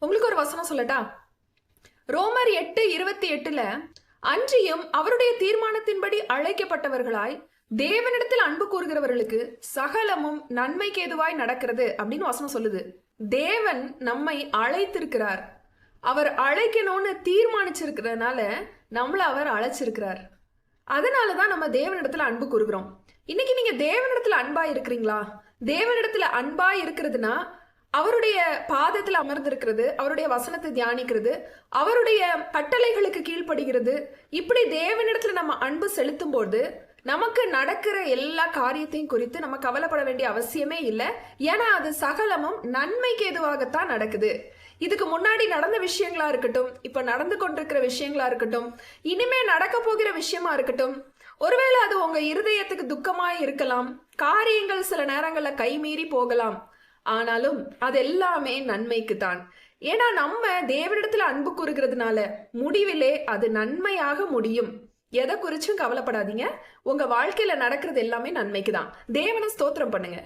உங்களுக்கு ஒரு வசனம் சொல்லட்டா? ரோமர் 8:28 அன்றியும் அவருடைய தீர்மானத்தின்படி அழைக்கப்பட்டவர்களாய் தேவனிடத்தில் அன்பு கூறுகிறவர்களுக்கு சகலமும் நன்மைக்கு ஏதுவாய் நடக்கிறது அப்படின்னு வசனம் சொல்லுது. தேவன் நம்மை அழைத்திருக்கிறார். அவர் அழைக்கணும்னு தீர்மானிச்சிருக்கிறதுனால நம்மள அவர் அழைச்சிருக்கிறார். அதனாலதான் நம்ம தேவனிடத்துல அன்பு கூறுகிறோம். இன்னைக்கு நீங்க தேவனிடத்துல அன்பா இருக்கிறீங்களா? தேவனிடத்துல அன்பா இருக்கிறதுனா அவருடைய பாதத்தில் அமர்ந்திருக்கிறது, அவருடைய வசனத்தை தியானிக்கிறது, அவருடைய கட்டளைகளுக்கு கீழ்ப்படுகிறது. இப்படி தேவனிடத்துல நம்ம அன்பு செலுத்தும் போது நமக்கு நடக்கிற எல்லா காரியத்தையும் குறித்து நம்ம கவலைப்பட வேண்டிய அவசியமே இல்லை. ஏன்னா அது சகலமும் நன்மைக்கு எதுவாகத்தான் நடக்குது. இதுக்கு முன்னாடி நடந்த விஷயங்களா இருக்கட்டும், இப்ப நடந்து கொண்டிருக்கிற விஷயங்களா இருக்கட்டும், இனிமே நடக்க போகிற விஷயமா இருக்கட்டும், ஒருவேளை அது உங்க இருதயத்துக்கு துக்கமாய் இருக்கலாம், காரியங்கள் சில நேரங்கள்ல கைமீறி போகலாம். ஆனாலும் அது எல்லாமே நன்மைக்கு தான். ஏன்னா நம்ம தேவனிடத்துல அன்பு கூறுகிறதுனால முடிவிலே அது நன்மையாக முடியும். எதை குறிச்சும் கவலைப்படாதீங்க. உங்க வாழ்க்கையில நடக்கிறது எல்லாமே நன்மைக்கு தான். தேவனை ஸ்தோத்திரம் பண்ணுங்க.